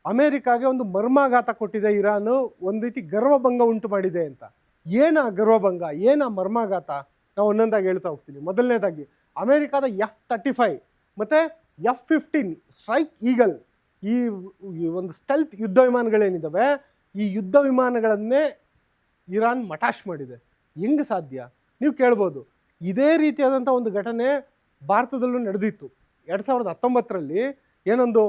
ಅಮೇರಿಕಾಗೆ ಒಂದು ಮರ್ಮಾಘಾತ ಕೊಟ್ಟಿದೆ ಇರಾನು, ಒಂದು ರೀತಿ ಗರ್ವಭಂಗ ಉಂಟು ಮಾಡಿದೆ ಅಂತ. ಏನ ಗರ್ವಭಂಗ, ಏನ ಮರ್ಮಾಘಾತ, ನಾವು ಒಂದೊಂದಾಗಿ ಹೇಳ್ತಾ ಹೋಗ್ತೀನಿ. ಮೊದಲನೇದಾಗಿ ಅಮೇರಿಕಾದ F-35 ಮತ್ತು F-15 ಸ್ಟ್ರೈಕ್ ಈಗಲ್, ಈ ಒಂದು ಸ್ಟೆಲ್ತ್ ಯುದ್ಧ ವಿಮಾನಗಳೇನಿದ್ದಾವೆ, ಈ ಯುದ್ಧ ವಿಮಾನಗಳನ್ನೇ ಇರಾನ್ ಮಟಾಶ್ ಮಾಡಿದೆ. ಹೆಂಗೆ ಸಾಧ್ಯ ನೀವು ಕೇಳ್ಬೋದು. ಇದೇ ರೀತಿಯಾದಂಥ ಒಂದು ಘಟನೆ ಭಾರತದಲ್ಲೂ ನಡೆದಿತ್ತು. 2019ರಲ್ಲಿ ಏನೊಂದು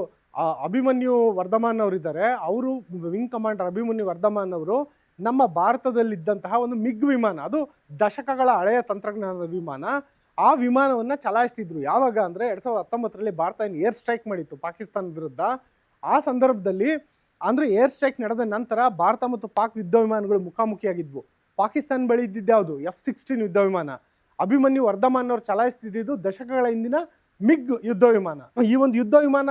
ಅಭಿಮನ್ಯು ವರ್ಧಮಾನ್ ಅವರಿದ್ದಾರೆ, ಅವರು ವಿಂಗ್ ಕಮಾಂಡರ್ ಅಭಿಮನ್ಯು ವರ್ಧಮಾನ್ ಅವರು ನಮ್ಮ ಭಾರತದಲ್ಲಿದ್ದಂತಹ ಒಂದು ಮಿಗ್ ವಿಮಾನ, ಅದು ದಶಕಗಳ ಹಳೆಯ ತಂತ್ರಜ್ಞಾನದ ವಿಮಾನ, ಆ ವಿಮಾನವನ್ನು ಚಲಾಯಿಸ್ತಿದ್ರು. ಯಾವಾಗ ಅಂದರೆ 2019ರಲ್ಲಿ ಭಾರತ ಏನು ಏರ್ ಸ್ಟ್ರೈಕ್ ಮಾಡಿತ್ತು ಪಾಕಿಸ್ತಾನ ವಿರುದ್ಧ. ಆ ಸಂದರ್ಭದಲ್ಲಿ ಅಂದರೆ ಏರ್ ಸ್ಟ್ರೈಕ್ ನಡೆದ ನಂತರ ಭಾರತ ಮತ್ತು ಪಾಕ್ ಯುದ್ಧ ವಿಮಾನಗಳು ಮುಖಾಮುಖಿಯಾಗಿದ್ವು. ಪಾಕಿಸ್ತಾನ ಬಳಿ ಇದ್ದಿದ್ದು ಯಾವುದು? F-16 ಯುದ್ಧ ವಿಮಾನ. ಅಭಿಮನ್ಯು ವರ್ಧಮಾನ್ ಅವರು ಚಲಾಯಿಸ್ತಿದ್ದು ದಶಕಗಳ ಹಿಂದಿನ ಮಿಗ್ ಯುದ್ಧ ವಿಮಾನ. ಈ ಒಂದು ಯುದ್ಧ ವಿಮಾನ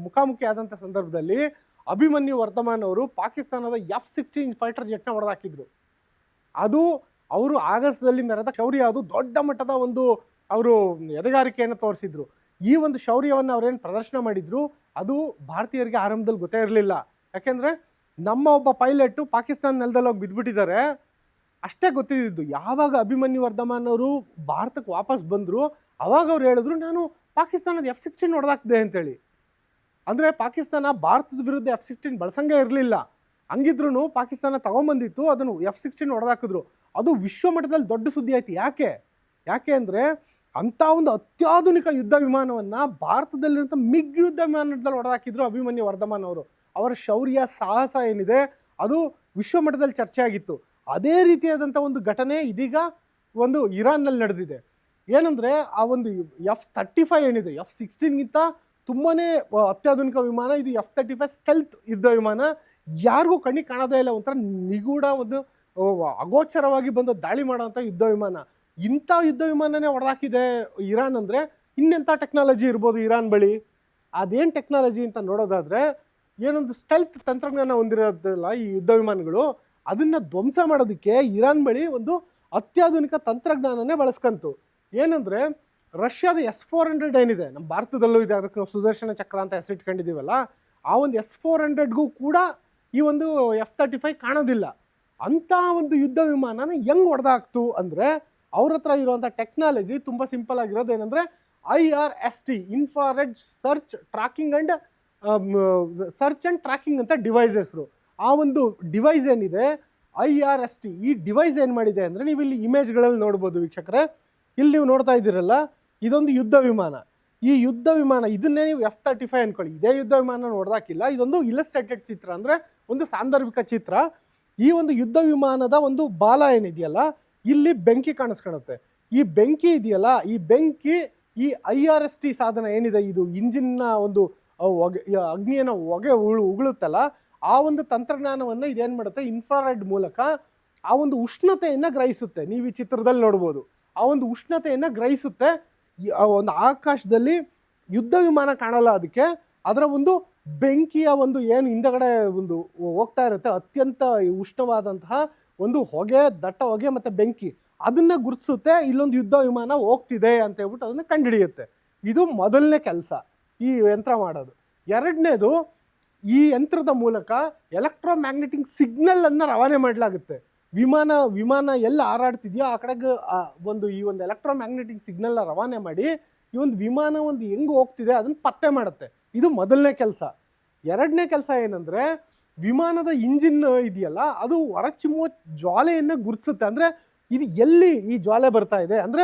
ಮುಖಾಮುಖಿ ಆದಂಥ ಸಂದರ್ಭದಲ್ಲಿ ಅಭಿಮನ್ಯು ವರ್ಧಮಾನ್ ಅವರು ಪಾಕಿಸ್ತಾನದ F-16 ಫೈಟರ್ ಜೆಟ್ನ ಹೊಡೆದಾಕಿದ್ರು. ಅದು ಅವರು ಆಗಸದಲ್ಲಿ ಮೆರೆದ ಶೌರ್ಯ, ಅದು ದೊಡ್ಡ ಮಟ್ಟದ ಒಂದು ಅವರು ಎದೆಗಾರಿಕೆಯನ್ನು ತೋರಿಸಿದ್ರು. ಈ ಒಂದು ಶೌರ್ಯವನ್ನು ಅವರೇನು ಪ್ರದರ್ಶನ ಮಾಡಿದ್ರು ಅದು ಭಾರತೀಯರಿಗೆ ಆರಂಭದಲ್ಲಿ ಗೊತ್ತೇ ಇರಲಿಲ್ಲ. ಯಾಕೆಂದರೆ ನಮ್ಮ ಒಬ್ಬ ಪೈಲಟ್ಟು ಪಾಕಿಸ್ತಾನ ನೆಲದಲ್ಲಿ ಹೋಗಿ ಬಿದ್ದುಬಿಟ್ಟಿದ್ದಾರೆ ಅಷ್ಟೇ ಗೊತ್ತಿದ್ದು. ಯಾವಾಗ ಅಭಿಮನ್ಯು ವರ್ಧಮಾನ್ ಅವರು ಭಾರತಕ್ಕೆ ವಾಪಸ್ ಬಂದರು ಅವಾಗ ಅವ್ರು ಹೇಳಿದ್ರು ನಾನು ಪಾಕಿಸ್ತಾನದ F-16 ಹೊಡೆದಾಕ್ದೆ ಅಂತೇಳಿ. ಅಂದರೆ ಪಾಕಿಸ್ತಾನ ಭಾರತದ ವಿರುದ್ಧ F-16 ಬಳಸಂಗೇ ಇರಲಿಲ್ಲ. ಹಂಗಿದ್ರು ಪಾಕಿಸ್ತಾನ ತಗೊಂಬಂದಿತ್ತು, ಅದನ್ನು F-16 ಹೊಡೆದಾಕಿದ್ರು. ಅದು ವಿಶ್ವ ಮಟ್ಟದಲ್ಲಿ ದೊಡ್ಡ ಸುದ್ದಿ ಆಯ್ತು. ಯಾಕೆ ಅಂದರೆ ಅಂಥ ಒಂದು ಅತ್ಯಾಧುನಿಕ ಯುದ್ಧ ವಿಮಾನವನ್ನು ಭಾರತದಲ್ಲಿರುವಂಥ ಮಿಗ್ ಯುದ್ಧ ವಿಮಾನದಲ್ಲಿ ಹೊಡೆದಾಕಿದ್ರು ಅಭಿಮನ್ಯು ವರ್ಧಮಾನ್ ಅವರು. ಅವರ ಶೌರ್ಯ ಸಾಹಸ ಏನಿದೆ ಅದು ವಿಶ್ವ ಮಟ್ಟದಲ್ಲಿ ಚರ್ಚೆ ಆಗಿತ್ತು. ಅದೇ ರೀತಿಯಾದಂಥ ಒಂದು ಘಟನೆ ಇದೀಗ ಒಂದು ಇರಾನ್ನಲ್ಲಿ ನಡೆದಿದೆ. ಏನಂದರೆ ಆ ಒಂದು F-35 ಏನಿದೆ F-16ಗಿಂತ ತುಂಬಾ ಅತ್ಯಾಧುನಿಕ ವಿಮಾನ ಇದು. F-35 ಸ್ಟೆಲ್ತ್ ಯುದ್ಧ ವಿಮಾನ, ಯಾರಿಗೂ ಕಣ್ಣಿಗೆ ಕಾಣೋದೇ ಇಲ್ಲ, ಒಂಥರ ನಿಗೂಢ ಒಂದು ಅಗೋಚರವಾಗಿ ಬಂದು ದಾಳಿ ಮಾಡೋವಂಥ ಯುದ್ಧ ವಿಮಾನ. ಇಂಥ ಯುದ್ಧ ವಿಮಾನನೇ ಹೊಡೆದಾಕಿದೆ ಇರಾನ್ ಅಂದರೆ ಇನ್ನೆಂಥ ಟೆಕ್ನಾಲಜಿ ಇರ್ಬೋದು ಇರಾನ್ ಬಳಿ. ಅದೇನು ಟೆಕ್ನಾಲಜಿ ಅಂತ ನೋಡೋದಾದರೆ ಏನೊಂದು ಸ್ಟೆಲ್ತ್ ತಂತ್ರಜ್ಞಾನ ಹೊಂದಿರೋದಿಲ್ಲ ಈ ಯುದ್ಧ ವಿಮಾನಗಳು, ಅದನ್ನು ಧ್ವಂಸ ಮಾಡೋದಕ್ಕೆ ಇರಾನ್ ಬಳಿ ಒಂದು ಅತ್ಯಾಧುನಿಕ ತಂತ್ರಜ್ಞಾನನೇ ಬಳಸ್ಕಂತು. ಏನಂದರೆ ರಷ್ಯಾದ S-400 ಏನಿದೆ, ನಮ್ಮ ಭಾರತದಲ್ಲೂ ಇದೆ, ಅದಕ್ಕೆ ನಾವು ಸುದರ್ಶನ ಚಕ್ರ ಅಂತ ಹೆಸರಿಟ್ಕೊಂಡಿದ್ದೀವಲ್ಲ, ಆ ಒಂದು S-400ಗೂ ಕೂಡ ಈ ಒಂದು F-35 ಕಾಣೋದಿಲ್ಲ. ಅಂಥ ಒಂದು ಯುದ್ಧ ವಿಮಾನನ ಹೆಂಗೆ ಹೊಡೆದಾಕ್ತು ಅಂದರೆ ಅವ್ರ ಹತ್ರ ಇರುವಂಥ ಟೆಕ್ನಾಲಜಿ ತುಂಬ ಸಿಂಪಲ್ ಆಗಿರೋದು. ಏನಂದರೆ IRST infrared search and tracking ಅಂತ ಡಿವೈಸ್ ಹೆಸರು. ಆ ಒಂದು ಡಿವೈಸ್ ಏನಿದೆ IRST, ಈ ಡಿವೈಸ್ ಏನು ಮಾಡಿದೆ ಅಂದರೆ ನೀವು ಇಲ್ಲಿ ಇಮೇಜ್ಗಳಲ್ಲಿ ನೋಡ್ಬೋದು ವೀಕ್ಷಕರೇ, ಇಲ್ಲಿ ನೀವು ನೋಡ್ತಾ ಇದ್ದೀರಲ್ಲ, ಇದೊಂದು ಯುದ್ಧ ವಿಮಾನ. ಈ ಯುದ್ಧ ವಿಮಾನ ಇದನ್ನೇ ನೀವು F-35 ಅನ್ಕೊಳ್ಳಿ, ಇದೇ ಯುದ್ಧ ವಿಮಾನ ನೋಡ್ದಾಕಿಲ್ಲ, ಇದೊಂದು ಇಲಸ್ಟ್ರೇಟೆಡ್ ಚಿತ್ರ, ಅಂದರೆ ಒಂದು ಸಾಂದರ್ಭಿಕ ಚಿತ್ರ. ಈ ಒಂದು ಯುದ್ಧ ವಿಮಾನದ ಒಂದು ಬಾಲ ಏನಿದೆಯಲ್ಲ, ಇಲ್ಲಿ ಬೆಂಕಿ ಕಾಣಿಸ್ಕೊಳುತ್ತೆ. ಈ ಬೆಂಕಿ ಇದೆಯಲ್ಲ, ಈ ಬೆಂಕಿ ಈ IRST ಸಾಧನ ಏನಿದೆ, ಇದು ಇಂಜಿನ್ನ ಒಂದು ಅಗ್ನಿಯನ್ನು ಉಗುಳುತ್ತಲ್ಲ, ಆ ಒಂದು ತಂತ್ರಜ್ಞಾನವನ್ನು ಇದೇನು ಮಾಡುತ್ತೆ, ಇನ್ಫ್ರಾರೆಡ್ ಮೂಲಕ ಆ ಒಂದು ಉಷ್ಣತೆಯನ್ನು ಗ್ರಹಿಸುತ್ತೆ. ನೀವು ಈ ಚಿತ್ರದಲ್ಲಿ ನೋಡ್ಬೋದು, ಆ ಒಂದು ಉಷ್ಣತೆಯನ್ನು ಗ್ರಹಿಸುತ್ತೆ. ಒಂದು ಆಕಾಶದಲ್ಲಿ ಯುದ್ಧ ವಿಮಾನ ಕಾಣಲ್ಲ, ಅದಕ್ಕೆ ಅದರ ಒಂದು ಬೆಂಕಿಯ ಒಂದು ಏನು ಹಿಂದಗಡೆ ಒಂದು ಹೋಗ್ತಾ ಇರುತ್ತೆ, ಅತ್ಯಂತ ಉಷ್ಣವಾದಂತಹ ಒಂದು ಹೊಗೆ, ದಟ್ಟ ಹೊಗೆ ಮತ್ತು ಬೆಂಕಿ, ಅದನ್ನು ಗುರುತಿಸುತ್ತೆ. ಇಲ್ಲೊಂದು ಯುದ್ಧ ವಿಮಾನ ಹೋಗ್ತಿದೆ ಅಂತ ಹೇಳ್ಬಿಟ್ಟು ಅದನ್ನು ಕಂಡುಹಿಡಿಯುತ್ತೆ. ಇದು ಮೊದಲನೇ ಕೆಲಸ ಈ ಯಂತ್ರ ಮಾಡೋದು. ಎರಡನೇದು, ಈ ಯಂತ್ರದ ಮೂಲಕ ಎಲೆಕ್ಟ್ರೋಮ್ಯಾಗ್ನೆಟಿಕ್ ಸಿಗ್ನಲನ್ನು ರವಾನೆ ಮಾಡಲಾಗುತ್ತೆ. ವಿಮಾನ ಎಲ್ಲ ಹಾರಾಡ್ತಿದೆಯೋ ಆ ಕಡೆಗೆ ಈ ಒಂದು ಎಲೆಕ್ಟ್ರೋಮ್ಯಾಗ್ನೆಟಿಕ್ ಸಿಗ್ನಲ್ನ ರವಾನೆ ಮಾಡಿ ಈ ಒಂದು ವಿಮಾನ ಒಂದು ಹೆಂಗೆ ಹೋಗ್ತಿದೆ ಅದನ್ನು ಪತ್ತೆ ಮಾಡುತ್ತೆ. ಇದು ಮೊದಲನೇ ಕೆಲಸ. ಎರಡನೇ ಕೆಲಸ ಏನಂದರೆ ವಿಮಾನದ ಇಂಜಿನ್ ಇದೆಯಲ್ಲ, ಅದು ಹೊರಚಿಮ್ಮುವ ಜ್ವಾಲೆಯನ್ನು ಗುರುತಿಸುತ್ತೆ. ಅಂದರೆ ಇದು ಎಲ್ಲಿ ಈ ಜ್ವಾಲೆ ಬರ್ತಾ ಇದೆ, ಅಂದರೆ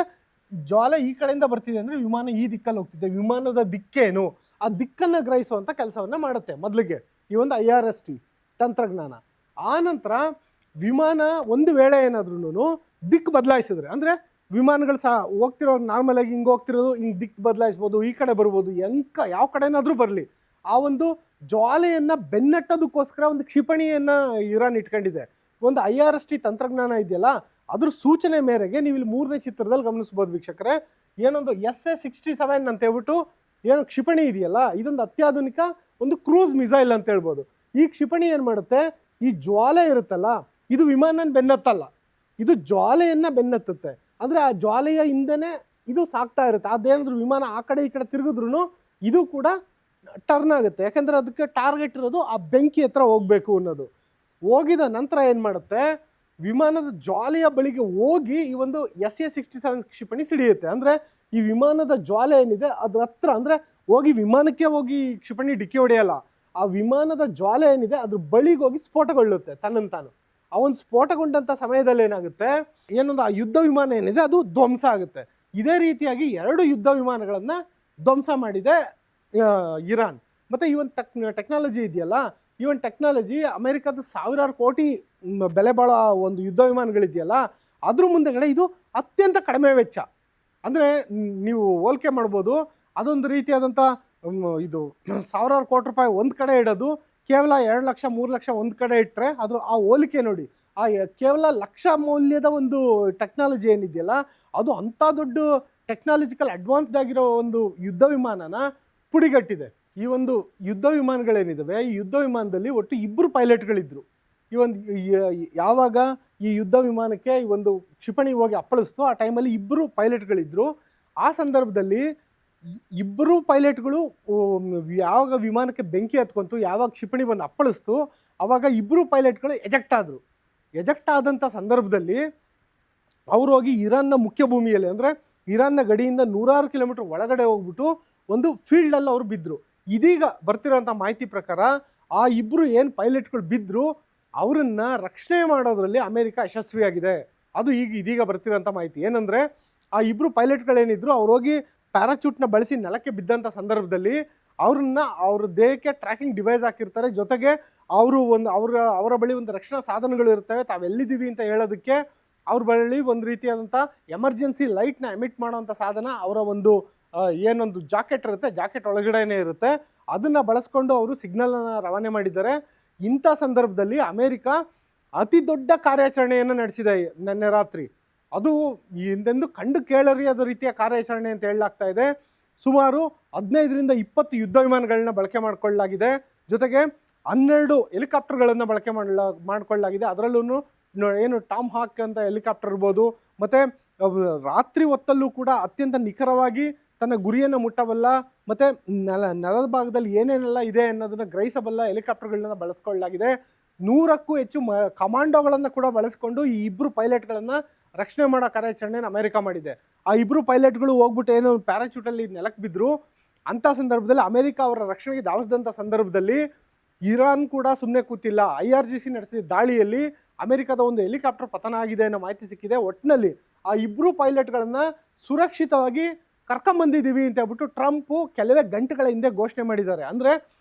ಜ್ವಾಲೆ ಈ ಕಡೆಯಿಂದ ಬರ್ತಿದೆ ಅಂದರೆ ವಿಮಾನ ಈ ದಿಕ್ಕಲ್ಲಿ ಹೋಗ್ತಿದೆ, ವಿಮಾನದ ದಿಕ್ಕೇನು, ಆ ದಿಕ್ಕನ್ನು ಗ್ರಹಿಸುವಂಥ ಕೆಲಸವನ್ನು ಮಾಡುತ್ತೆ ಮೊದಲಿಗೆ ಈ ಒಂದು IRST ತಂತ್ರಜ್ಞಾನ. ಆ ನಂತರ ವಿಮಾನ ಒಂದು ವೇಳೆ ಏನಾದ್ರೂ ದಿಕ್ಕು ಬದಲಾಯಿಸಿದ್ರೆ, ಅಂದರೆ ವಿಮಾನಗಳು ಹೋಗ್ತಿರೋ ನಾರ್ಮಲಾಗಿ ಹಿಂಗೆ ಹೋಗ್ತಿರೋದು, ಹಿಂಗೆ ದಿಕ್ಕು ಬದಲಾಯಿಸ್ಬೋದು, ಈ ಕಡೆ ಬರ್ಬೋದು, ಯಾವ ಕಡೆನಾದರೂ ಬರಲಿ, ಆ ಒಂದು ಜ್ವಾಲೆಯನ್ನು ಬೆನ್ನಟ್ಟೋದಕ್ಕೋಸ್ಕರ ಒಂದು ಕ್ಷಿಪಣಿಯನ್ನು ಇರಾನ್ ಇಟ್ಕೊಂಡಿದೆ. ಒಂದು IRST ತಂತ್ರಜ್ಞಾನ ಇದೆಯಲ್ಲ, ಅದ್ರ ಸೂಚನೆ ಮೇರೆಗೆ ನೀವು ಇಲ್ಲಿ ಮೂರನೇ ಚಿತ್ರದಲ್ಲಿ ಗಮನಿಸ್ಬೋದು ವೀಕ್ಷಕರೇ, ಏನೊಂದು SA-67 ಅಂತ ಹೇಳ್ಬಿಟ್ಟು ಏನು ಕ್ಷಿಪಣಿ ಇದೆಯಲ್ಲ, ಇದೊಂದು ಅತ್ಯಾಧುನಿಕ ಒಂದು ಕ್ರೂಸ್ ಮಿಸೈಲ್ ಅಂತ ಹೇಳ್ಬೋದು. ಈ ಕ್ಷಿಪಣಿ ಏನು ಮಾಡುತ್ತೆ, ಈ ಜ್ವಾಲೆ ಇರುತ್ತಲ್ಲ, ಇದು ವಿಮಾನನ ಬೆನ್ನತ್ತಲ್ಲ, ಇದು ಜ್ವಾಲೆಯನ್ನು ಬೆನ್ನತ್ತುತ್ತೆ. ಅಂದರೆ ಆ ಜ್ವಾಲೆಯ ಹಿಂದೆನೇ ಇದು ಸಾಕ್ತಾ ಇರುತ್ತೆ. ಅದೇನಾದ್ರೂ ವಿಮಾನ ಆ ಕಡೆ ಈ ಕಡೆ ತಿರುಗಿದ್ರು ಇದು ಕೂಡ ಟರ್ನ್ ಆಗುತ್ತೆ. ಯಾಕಂದರೆ ಅದಕ್ಕೆ ಟಾರ್ಗೆಟ್ ಇರೋದು ಆ ಬೆಂಕಿ ಹತ್ರ ಹೋಗಬೇಕು ಅನ್ನೋದು. ಹೋಗಿದ ನಂತರ ಏನು ಮಾಡುತ್ತೆ, ವಿಮಾನದ ಜ್ವಾಲೆಯ ಬಳಿಗೆ ಹೋಗಿ ಈ ಒಂದು SA-67 ಕ್ಷಿಪಣಿ ಸಿಡಿಯುತ್ತೆ. ಅಂದರೆ ಈ ವಿಮಾನದ ಜ್ವಾಲೆ ಏನಿದೆ ಅದ್ರ ಹತ್ರ, ಅಂದರೆ ಹೋಗಿ ವಿಮಾನಕ್ಕೆ ಹೋಗಿ ಕ್ಷಿಪಣಿ ಡಿಕ್ಕಿ ಹೊಡೆಯಲ್ಲ, ಆ ವಿಮಾನದ ಜ್ವಾಲೆ ಏನಿದೆ ಅದ್ರ ಬಳಿಗೆ ಹೋಗಿ ಸ್ಫೋಟಗೊಳ್ಳುತ್ತೆ ತನ್ನನ್ನು ತಾನು. ಆ ಒಂದು ಸ್ಫೋಟಗೊಂಡಂಥ ಸಮಯದಲ್ಲಿ ಏನಾಗುತ್ತೆ, ಏನೊಂದು ಆ ಯುದ್ಧ ವಿಮಾನ ಏನಿದೆ ಅದು ಧ್ವಂಸ ಆಗುತ್ತೆ. ಇದೇ ರೀತಿಯಾಗಿ 2 ಯುದ್ಧ ವಿಮಾನಗಳನ್ನು ಧ್ವಂಸ ಮಾಡಿದೆ ಇರಾನ್. ಮತ್ತು ಈ ಒಂದು ಟೆಕ್ನಾಲಜಿ ಇದೆಯಲ್ಲ, ಈ ಒಂದು ಟೆಕ್ನಾಲಜಿ ಅಮೆರಿಕದ ಸಾವಿರಾರು ಕೋಟಿ ಬೆಲೆ ಬಾಳೋ ಒಂದು ಯುದ್ಧ ವಿಮಾನಗಳಿದೆಯಲ್ಲ ಅದ್ರ ಮುಂದೆಗಡೆ ಇದು ಅತ್ಯಂತ ಕಡಿಮೆ ವೆಚ್ಚ. ಅಂದರೆ ನೀವು ಹೋಲಿಕೆ ಮಾಡ್ಬೋದು, ಅದೊಂದು ರೀತಿಯಾದಂಥ ಇದು ಸಾವಿರಾರು ಕೋಟಿ ರೂಪಾಯಿ ಒಂದು ಕಡೆ ಇಡೋದು, ಕೇವಲ 2 ಲಕ್ಷ 3 ಲಕ್ಷ ಒಂದು ಕಡೆ ಇಟ್ಟರೆ ಅದ್ರ ಆ ಹೋಲಿಕೆ ನೋಡಿ. ಆ ಕೇವಲ ಲಕ್ಷ ಮೌಲ್ಯದ ಒಂದು ಟೆಕ್ನಾಲಜಿ ಏನಿದೆಯಲ್ಲ ಅದು ಅಂಥ ದೊಡ್ಡ ಟೆಕ್ನಾಲಜಿಕಲ್ ಅಡ್ವಾನ್ಸ್ಡ್ ಆಗಿರೋ ಒಂದು ಯುದ್ಧ ವಿಮಾನನ ಪುಡಿಗಟ್ಟಿದೆ. ಈ ಒಂದು ಯುದ್ಧ ವಿಮಾನಗಳೇನಿದ್ದಾವೆ, ಈ ಯುದ್ಧ ವಿಮಾನದಲ್ಲಿ ಒಟ್ಟು 2 ಪೈಲಟ್ಗಳಿದ್ರು. ಈ ಒಂದು ಯಾವಾಗ ಈ ಯುದ್ಧ ವಿಮಾನಕ್ಕೆ ಈ ಒಂದು ಕ್ಷಿಪಣಿ ಹೋಗಿ ಅಪ್ಪಳಿಸ್ತು ಆ ಟೈಮಲ್ಲಿ 2 ಪೈಲಟ್ಗಳಿದ್ರು. ಆ ಸಂದರ್ಭದಲ್ಲಿ 2 ಪೈಲಟ್ಗಳು ಯಾವಾಗ ವಿಮಾನಕ್ಕೆ ಬೆಂಕಿ ಹತ್ಕೊಂತು, ಯಾವಾಗ ಕ್ಷಿಪಣಿ ಬಂದು ಅಪ್ಪಳಿಸ್ತು, ಆವಾಗ 2 ಪೈಲಟ್ಗಳು ಎಜೆಕ್ಟ್ ಆದರು. ಎಜೆಕ್ಟ್ ಆದಂಥ ಸಂದರ್ಭದಲ್ಲಿ ಅವರು ಹೋಗಿ ಇರಾನ್ನ ಮುಖ್ಯ ಭೂಮಿಯಲ್ಲಿ, ಅಂದರೆ ಇರಾನ್ನ ಗಡಿಯಿಂದ 100 ಕಿಲೋಮೀಟರ್ ಒಳಗಡೆ ಹೋಗ್ಬಿಟ್ಟು ಒಂದು ಫೀಲ್ಡಲ್ಲಿ ಅವರು ಬಿದ್ದರು. ಇದೀಗ ಬರ್ತಿರೋಂಥ ಮಾಹಿತಿ ಪ್ರಕಾರ ಆ 2 ಏನು ಪೈಲಟ್ಗಳು ಬಿದ್ದರು ಅವರನ್ನು ರಕ್ಷಣೆ ಮಾಡೋದ್ರಲ್ಲಿ ಅಮೆರಿಕ ಯಶಸ್ವಿಯಾಗಿದೆ. ಅದು ಇದೀಗ ಬರ್ತಿರೋಂಥ ಮಾಹಿತಿ ಏನಂದರೆ, ಆ 2 ಪೈಲಟ್ಗಳೇನಿದ್ರು ಅವ್ರು ಹೋಗಿ ಪ್ಯಾರಾಚೂಟ್ನ ಬಳಸಿ ನೆಲಕ್ಕೆ ಬಿದ್ದಂಥ ಸಂದರ್ಭದಲ್ಲಿ ಅವ್ರ ದೇಹಕ್ಕೆ ಟ್ರ್ಯಾಕಿಂಗ್ ಡಿವೈಸ್ ಹಾಕಿರ್ತಾರೆ. ಜೊತೆಗೆ ಅವರ ಬಳಿ ಒಂದು ರಕ್ಷಣಾ ಸಾಧನಗಳು ಇರ್ತವೆ. ತಾವೆಲ್ಲಿದ್ದೀವಿ ಅಂತ ಹೇಳೋದಕ್ಕೆ ಅವ್ರ ಬಳಿ ಒಂದು ರೀತಿಯಾದಂಥ ಎಮರ್ಜೆನ್ಸಿ ಲೈಟ್ನ ಎಮಿಟ್ ಮಾಡೋವಂಥ ಸಾಧನ ಅವರ ಒಂದು ಏನೊಂದು ಜಾಕೆಟ್ ಇರುತ್ತೆ, ಜಾಕೆಟ್ ಒಳಗಡೆನೇ ಇರುತ್ತೆ. ಅದನ್ನು ಬಳಸ್ಕೊಂಡು ಅವರು ಸಿಗ್ನಲನ್ನು ರವಾನೆ ಮಾಡಿದ್ದಾರೆ. ಇಂಥ ಸಂದರ್ಭದಲ್ಲಿ ಅಮೇರಿಕ ಅತಿ ದೊಡ್ಡ ಕಾರ್ಯಾಚರಣೆಯನ್ನು ನಡೆಸಿದೆ ನಿನ್ನೆ ರಾತ್ರಿ. ಅದು ಹಿಂದೆಂದು ಕಂಡು ಕೇಳರಿಯಾದ ರೀತಿಯ ಕಾರ್ಯಾಚರಣೆ ಅಂತ ಹೇಳಲಾಗ್ತಾ ಇದೆ. ಸುಮಾರು 15ರಿಂದ 20 ಯುದ್ಧ ವಿಮಾನಗಳನ್ನ ಬಳಕೆ ಮಾಡಿಕೊಳ್ಳಲಾಗಿದೆ. ಜೊತೆಗೆ 12 ಹೆಲಿಕಾಪ್ಟರ್ಗಳನ್ನು ಬಳಕೆ ಮಾಡಿಕೊಳ್ಳಲಾಗಿದೆ. ಅದರಲ್ಲೂ ಏನು ಟಾಮ್ ಹಾಕ್ ಅಂತ ಹೆಲಿಕಾಪ್ಟರ್ ಇರ್ಬೋದು, ಮತ್ತು ರಾತ್ರಿ ಹೊತ್ತಲ್ಲೂ ಕೂಡ ಅತ್ಯಂತ ನಿಖರವಾಗಿ ತನ್ನ ಗುರಿಯನ್ನು ಮುಟ್ಟಬಲ್ಲ ಮತ್ತು ನೆಲದ ಭಾಗದಲ್ಲಿ ಏನೇನೆಲ್ಲ ಇದೆ ಅನ್ನೋದನ್ನು ಗ್ರಹಿಸಬಲ್ಲ ಹೆಲಿಕಾಪ್ಟರ್ಗಳನ್ನ ಬಳಸ್ಕೊಳ್ಳಲಾಗಿದೆ. 100ಕ್ಕೂ ಹೆಚ್ಚು ಕಮಾಂಡೋಗಳನ್ನು ಕೂಡ ಬಳಸಿಕೊಂಡು ಈ 2 ಪೈಲಟ್ಗಳನ್ನು ರಕ್ಷಣೆ ಮಾಡೋ ಕಾರ್ಯಾಚರಣೆಯನ್ನು ಅಮೆರಿಕ ಮಾಡಿದೆ. ಆ 2 ಪೈಲಟ್ಗಳು ಹೋಗ್ಬಿಟ್ಟು ಏನೋ ಪ್ಯಾರಾಚೂಟಲ್ಲಿ ನೆಲಕ್ಕೆ ಬಿದ್ದರು. ಅಂಥ ಸಂದರ್ಭದಲ್ಲಿ ಅಮೆರಿಕ ಅವರ ರಕ್ಷಣೆಗೆ ಧಾವಿಸಿದಂಥ ಸಂದರ್ಭದಲ್ಲಿ ಇರಾನ್ ಕೂಡ ಸುಮ್ಮನೆ ಕೂತಿಲ್ಲ. IRGC ನಡೆಸಿದ ದಾಳಿಯಲ್ಲಿ ಅಮೆರಿಕದ ಒಂದು ಹೆಲಿಕಾಪ್ಟರ್ ಪತನ ಆಗಿದೆ ಅನ್ನೋ ಮಾಹಿತಿ ಸಿಕ್ಕಿದೆ. ಒಟ್ಟಿನಲ್ಲಿ ಆ 2 ಪೈಲಟ್ಗಳನ್ನು ಸುರಕ್ಷಿತವಾಗಿ ಕರ್ಕೊಂಬಂದಿದ್ದೀವಿ ಅಂತ ಹೇಳ್ಬಿಟ್ಟು ಟ್ರಂಪು ಕೆಲವೇ ಗಂಟೆಗಳ ಹಿಂದೆ ಘೋಷಣೆ ಮಾಡಿದ್ದಾರೆ. ಅಂದರೆ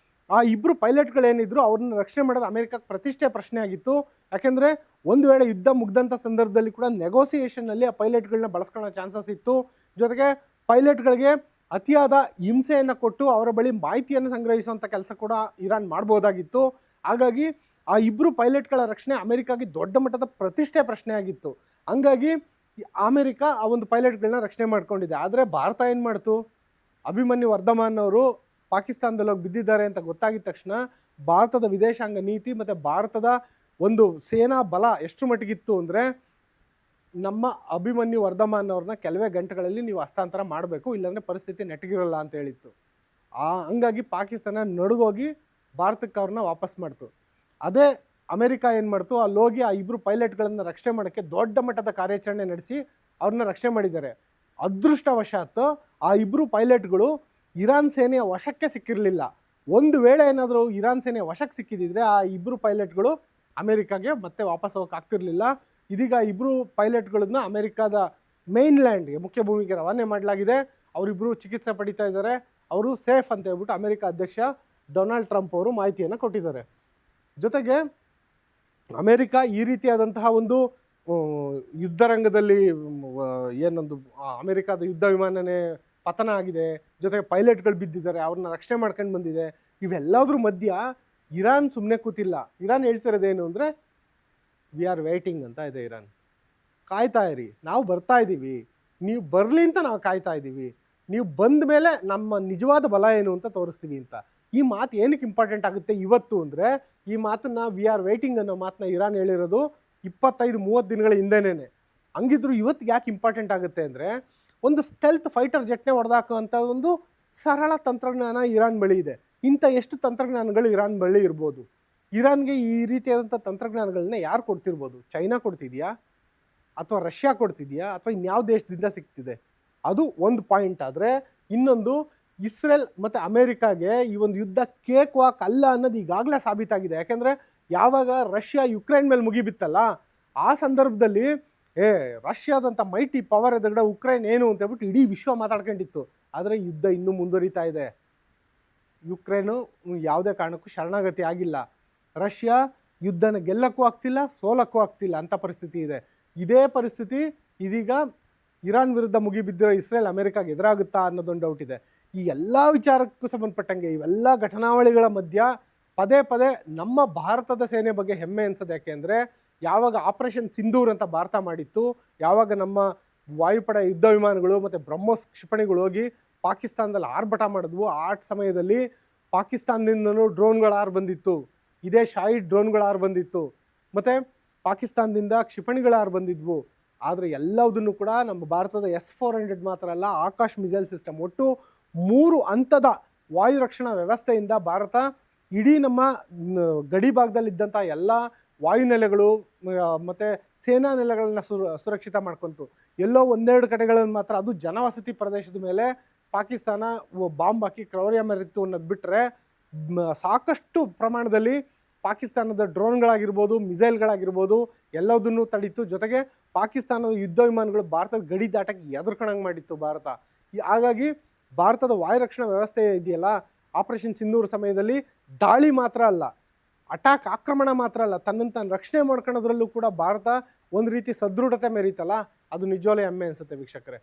ಆ 2 ಪೈಲಟ್ಗಳೇನಿದ್ರು ಅವ್ರನ್ನ ರಕ್ಷಣೆ ಮಾಡೋದು ಅಮೆರಿಕಕ್ಕೆ ಪ್ರತಿಷ್ಠೆ ಪ್ರಶ್ನೆ ಆಗಿತ್ತು. ಯಾಕೆಂದರೆ ಒಂದು ವೇಳೆ ಯುದ್ಧ ಮುಗ್ದಂಥ ಸಂದರ್ಭದಲ್ಲಿ ಕೂಡ ನೆಗೋಸಿಯೇಷನ್ನಲ್ಲಿ ಆ ಪೈಲಟ್ಗಳನ್ನ ಬಳಸ್ಕೊಳ್ಳೋ ಚಾನ್ಸಸ್ ಇತ್ತು. ಜೊತೆಗೆ ಪೈಲಟ್ಗಳಿಗೆ ಅತಿಯಾದ ಹಿಂಸೆಯನ್ನು ಕೊಟ್ಟು ಅವರ ಬಳಿ ಮಾಹಿತಿಯನ್ನು ಸಂಗ್ರಹಿಸುವಂಥ ಕೆಲಸ ಕೂಡ ಇರಾನ್ ಮಾಡ್ಬೋದಾಗಿತ್ತು. ಹಾಗಾಗಿ ಆ 2 ಪೈಲಟ್ಗಳ ರಕ್ಷಣೆ ಅಮೆರಿಕಾಗೆ ದೊಡ್ಡ ಮಟ್ಟದ ಪ್ರತಿಷ್ಠೆ ಪ್ರಶ್ನೆ ಆಗಿತ್ತು. ಹಂಗಾಗಿ ಅಮೆರಿಕ ಆ ಒಂದು ಪೈಲಟ್ಗಳನ್ನ ರಕ್ಷಣೆ ಮಾಡ್ಕೊಂಡಿದೆ. ಆದರೆ ಭಾರತ ಏನು ಮಾಡ್ತು, ಅಭಿಮನ್ಯು ವರ್ಧಮಾನ್ ಅವರು ಪಾಕಿಸ್ತಾನದಲ್ಲಿ ಹೋಗಿ ಬಿದ್ದಿದ್ದಾರೆ ಅಂತ ಗೊತ್ತಾಗಿದ ತಕ್ಷಣ ಭಾರತದ ವಿದೇಶಾಂಗ ನೀತಿ ಮತ್ತು ಭಾರತದ ಒಂದು ಸೇನಾ ಬಲ ಎಷ್ಟು ಮಟ್ಟಿಗಿತ್ತು ಅಂದರೆ, ನಮ್ಮ ಅಭಿಮನ್ಯು ವರ್ಧಮಾನ್ ಅವ್ರನ್ನ ಕೆಲವೇ ಗಂಟೆಗಳಲ್ಲಿ ನೀವು ಹಸ್ತಾಂತರ ಮಾಡಬೇಕು, ಇಲ್ಲಾಂದರೆ ಪರಿಸ್ಥಿತಿ ನೆಟ್ಟಗಿರಲ್ಲ ಅಂತ ಹೇಳಿತ್ತು. ಹಂಗಾಗಿ ಪಾಕಿಸ್ತಾನ ನಡುಗೋಗಿ ಭಾರತಕ್ಕೆ ಅವ್ರನ್ನ ವಾಪಸ್ ಮಾಡ್ತು. ಅದೇ ಅಮೆರಿಕ ಏನು ಮಾಡ್ತು, ಅಲ್ಲಿ ಹೋಗಿ ಆ 2 ಪೈಲಟ್ಗಳನ್ನು ರಕ್ಷಣೆ ಮಾಡೋಕ್ಕೆ ದೊಡ್ಡ ಮಟ್ಟದ ಕಾರ್ಯಾಚರಣೆ ನಡೆಸಿ ಅವ್ರನ್ನ ರಕ್ಷಣೆ ಮಾಡಿದ್ದಾರೆ. ಅದೃಷ್ಟವಶಾತ್ ಆ 2 ಪೈಲಟ್ಗಳು ಇರಾನ್ ಸೇನೆಯ ವಶಕ್ಕೆ ಸಿಕ್ಕಿರಲಿಲ್ಲ. ಒಂದು ವೇಳೆ ಏನಾದರೂ ಇರಾನ್ ಸೇನೆಯ ವಶಕ್ಕೆ ಸಿಕ್ಕಿದ್ದಿದ್ರೆ ಆ 2 ಪೈಲಟ್ಗಳು ಅಮೆರಿಕಾಗೆ ಮತ್ತೆ ವಾಪಸ್ ಹೋಗಕ್ಕೆ ಆಗ್ತಿರ್ಲಿಲ್ಲ. ಇದೀಗ 2 ಪೈಲಟ್ಗಳನ್ನ ಅಮೆರಿಕಾದ ಮೇನ್ಲ್ಯಾಂಡ್ಗೆ ಮುಖ್ಯ ಭೂಮಿಗೆ ರವಾನೆ ಮಾಡಲಾಗಿದೆ. ಅವರಿಬ್ಬರು ಚಿಕಿತ್ಸೆ ಪಡಿತಾ ಇದ್ದಾರೆ. ಅವರು ಸೇಫ್ ಅಂತ ಹೇಳ್ಬಿಟ್ಟು ಅಮೆರಿಕ ಅಧ್ಯಕ್ಷ ಡೊನಾಲ್ಡ್ ಟ್ರಂಪ್ ಅವರು ಮಾಹಿತಿಯನ್ನು ಕೊಟ್ಟಿದ್ದಾರೆ. ಜೊತೆಗೆ ಅಮೆರಿಕ ಈ ರೀತಿಯಾದಂತಹ ಒಂದು ಯುದ್ಧರಂಗದಲ್ಲಿ ಏನೊಂದು ಅಮೆರಿಕದ ಯುದ್ಧ ವಿಮಾನನೇ ಪತನ ಆಗಿದೆ, ಜೊತೆಗೆ ಪೈಲಟ್ಗಳು ಬಿದ್ದಿದ್ದಾರೆ, ಅವ್ರನ್ನ ರಕ್ಷಣೆ ಮಾಡ್ಕೊಂಡು ಬಂದಿದೆ. ಇವೆಲ್ಲದ್ರ ಮಧ್ಯ ಇರಾನ್ ಸುಮ್ಮನೆ ಕೂತಿಲ್ಲ. ಇರಾನ್ ಹೇಳ್ತಿರೋದೇನು ಅಂದರೆ, ವಿ ಆರ್ ವೇಟಿಂಗ್ ಅಂತ ಇದೆ ಇರಾನ್. ಕಾಯ್ತಾ ಇರಿ, ನಾವು ಬರ್ತಾ ಇದ್ದೀವಿ, ನೀವು ಬರಲಿ ಅಂತ ನಾವು ಕಾಯ್ತಾ ಇದ್ದೀವಿ, ನೀವು ಬಂದ ಮೇಲೆ ನಮ್ಮ ನಿಜವಾದ ಬಲ ಏನು ಅಂತ ತೋರಿಸ್ತೀವಿ ಅಂತ. ಈ ಮಾತು ಏನಕ್ಕೆ ಇಂಪಾರ್ಟೆಂಟ್ ಆಗುತ್ತೆ ಇವತ್ತು ಅಂದರೆ, ಈ ಮಾತನ್ನು ವಿ ಆರ್ ವೇಟಿಂಗ್ ಅನ್ನೋ ಮಾತನ್ನ ಇರಾನ್ ಹೇಳಿರೋದು 25-30 ದಿನಗಳ ಹಿಂದೆನೇ. ಹಂಗಿದ್ರು ಇವತ್ತಿಗೆ ಯಾಕೆ ಇಂಪಾರ್ಟೆಂಟ್ ಆಗುತ್ತೆ ಅಂದರೆ, ಒಂದು ಸ್ಟೆಲ್ತ್ ಫೈಟರ್ ಜೆಟ್ನೇ ಹೊಡೆದಾಕುವಂಥ ಒಂದು ಸರಳ ತಂತ್ರಜ್ಞಾನ ಇರಾನ್ ಬಳಿ ಇದೆ. ಇಂಥ ಎಷ್ಟು ತಂತ್ರಜ್ಞಾನಗಳು ಇರಾನ್ ಬಳಿ ಇರ್ಬೋದು. ಇರಾನ್ಗೆ ಈ ರೀತಿಯಾದಂಥ ತಂತ್ರಜ್ಞಾನಗಳನ್ನ ಯಾರು ಕೊಡ್ತಿರ್ಬೋದು? ಚೈನಾ ಕೊಡ್ತಿದೆಯಾ, ಅಥವಾ ರಷ್ಯಾ ಕೊಡ್ತಿದೆಯಾ, ಅಥವಾ ಇನ್ಯಾವ ದೇಶದಿಂದ ಸಿಗ್ತಿದೆ? ಅದು ಒಂದು ಪಾಯಿಂಟ್. ಆದರೆ ಇನ್ನೊಂದು, ಇಸ್ರೇಲ್ ಮತ್ತು ಅಮೇರಿಕಾಗೆ ಈ ಒಂದು ಯುದ್ಧ ಕೇಕ್ ವಾಕ್ ಅಲ್ಲ ಅನ್ನೋದು ಈಗಾಗಲೇ ಸಾಬೀತಾಗಿದೆ. ಯಾಕೆಂದರೆ ಯಾವಾಗ ರಷ್ಯಾ ಯುಕ್ರೇನ್ ಮೇಲೆ ಮುಗಿಬಿತ್ತಲ್ಲ, ಆ ಸಂದರ್ಭದಲ್ಲಿ ರಷ್ಯಾದಂಥ ಮೈಟಿ ಪವರ್ ಎದುರುಗಡೆ ಉಕ್ರೇನ್ ಏನು ಅಂತ ಹೇಳ್ಬಿಟ್ಟು ಇಡೀ ವಿಶ್ವ ಮಾತಾಡ್ಕೊಂಡಿತ್ತು. ಆದರೆ ಯುದ್ಧ ಇನ್ನೂ ಮುಂದುವರಿತಾ ಇದೆ. ಯುಕ್ರೇನು ಯಾವುದೇ ಕಾರಣಕ್ಕೂ ಶರಣಾಗತಿ ಆಗಿಲ್ಲ. ರಷ್ಯಾ ಯುದ್ಧನ ಗೆಲ್ಲಕ್ಕೂ ಆಗ್ತಿಲ್ಲ, ಸೋಲಕ್ಕೂ ಆಗ್ತಿಲ್ಲ ಅಂಥ ಪರಿಸ್ಥಿತಿ ಇದೆ. ಇದೇ ಪರಿಸ್ಥಿತಿ ಇದೀಗ ಇರಾನ್ ವಿರುದ್ಧ ಮುಗಿಬಿದ್ದಿರೋ ಇಸ್ರೇಲ್ ಅಮೆರಿಕಾಗೆ ಎದುರಾಗುತ್ತಾ ಅನ್ನೋದೊಂದು ಡೌಟ್ ಇದೆ. ಈ ಎಲ್ಲ ವಿಚಾರಕ್ಕೂ ಸಂಬಂಧಪಟ್ಟಂಗೆ ಇವೆಲ್ಲ ಘಟನಾವಳಿಗಳ ಮಧ್ಯ ಪದೇ ಪದೇ ನಮ್ಮ ಭಾರತದ ಸೇನೆ ಬಗ್ಗೆ ಹೆಮ್ಮೆ ಅನ್ಸೋದು. ಯಾಕೆ ಅಂದರೆ ಯಾವಾಗ ಆಪರೇಷನ್ ಸಿಂಧೂರ್ ಅಂತ ಭಾರತ ಮಾಡಿತ್ತು, ಯಾವಾಗ ನಮ್ಮ ವಾಯುಪಡೆ ಯುದ್ಧ ವಿಮಾನಗಳು ಮತ್ತು ಬ್ರಹ್ಮೋಸ್ ಕ್ಷಿಪಣಿಗಳು ಹೋಗಿ ಪಾಕಿಸ್ತಾನದಲ್ಲಿ ಆರ್ಭಟ ಮಾಡಿದ್ವು, ಆ ಸಮಯದಲ್ಲಿ ಪಾಕಿಸ್ತಾನದಿಂದಲೂ ಡ್ರೋನ್ಗಳು ಬಂದಿತ್ತು. ಇದೇ ಶಾಹಿದ್ ಡ್ರೋನ್ಗಳು ಬಂದಿತ್ತು, ಮತ್ತು ಪಾಕಿಸ್ತಾನದಿಂದ ಕ್ಷಿಪಣಿಗಳು ಬಂದಿದ್ವು. ಆದರೆ ಎಲ್ಲದನ್ನು ಕೂಡ ನಮ್ಮ ಭಾರತದ S-400 ಮಾತ್ರ ಅಲ್ಲ, ಆಕಾಶ್ ಮಿಸೈಲ್ ಸಿಸ್ಟಮ್, ಒಟ್ಟು 3 ಹಂತದ ವಾಯು ರಕ್ಷಣಾ ವ್ಯವಸ್ಥೆಯಿಂದ ಭಾರತ ಇಡೀ ನಮ್ಮ ಗಡಿ ಭಾಗದಲ್ಲಿದ್ದಂಥ ಎಲ್ಲ ವಾಯುನೆಲೆಗಳು ಮತ್ತು ಸೇನಾ ನೆಲೆಗಳನ್ನ ಸುರಕ್ಷಿತ ಮಾಡ್ಕೊಂತು. ಎಲ್ಲೋ ಒಂದೆರಡು ಕಡೆಗಳನ್ನು ಮಾತ್ರ, ಅದು ಜನವಸತಿ ಪ್ರದೇಶದ ಮೇಲೆ ಪಾಕಿಸ್ತಾನ ಬಾಂಬ್ ಹಾಕಿ ಕ್ರೌರ್ಯ ಮೆರೆಯಿತು ಅನ್ನೋದು ಬಿಟ್ಟರೆ ಸಾಕಷ್ಟು ಪ್ರಮಾಣದಲ್ಲಿ ಪಾಕಿಸ್ತಾನದ ಡ್ರೋನ್ಗಳಾಗಿರ್ಬೋದು, ಮಿಸೈಲ್ಗಳಾಗಿರ್ಬೋದು ಎಲ್ಲದನ್ನೂ ತಡೀತು. ಜೊತೆಗೆ ಪಾಕಿಸ್ತಾನದ ಯುದ್ಧ ವಿಮಾನಗಳು ಭಾರತದ ಗಡಿ ದಾಟಕ್ಕೆ ಎದುರ್ಕಣಂಗೆ ಮಾಡಿತ್ತು ಭಾರತ. ಹಾಗಾಗಿ ಭಾರತದ ವಾಯುರಕ್ಷಣಾ ವ್ಯವಸ್ಥೆ ಇದೆಯಲ್ಲ, ಆಪರೇಷನ್ ಸಿಂಧೂರ್ ಸಮಯದಲ್ಲಿ ದಾಳಿ ಮಾತ್ರ ಅಲ್ಲ, ಆಕ್ರಮಣ ಮಾತ್ರ ಅಲ್ಲ, ತನ್ನನ್ನು ತಾನು ರಕ್ಷಣೆ ಮಾಡ್ಕೊಳ್ಳೋದ್ರಲ್ಲೂ ಕೂಡ ಭಾರತ ಒಂದು ರೀತಿ ಸದೃಢತೆ ಮೆರೀತಲ್ಲ, ಅದು ನಿಜವಾಗ್ಲೂ ಹೆಮ್ಮೆ ಅನಿಸುತ್ತೆ ವೀಕ್ಷಕರೇ.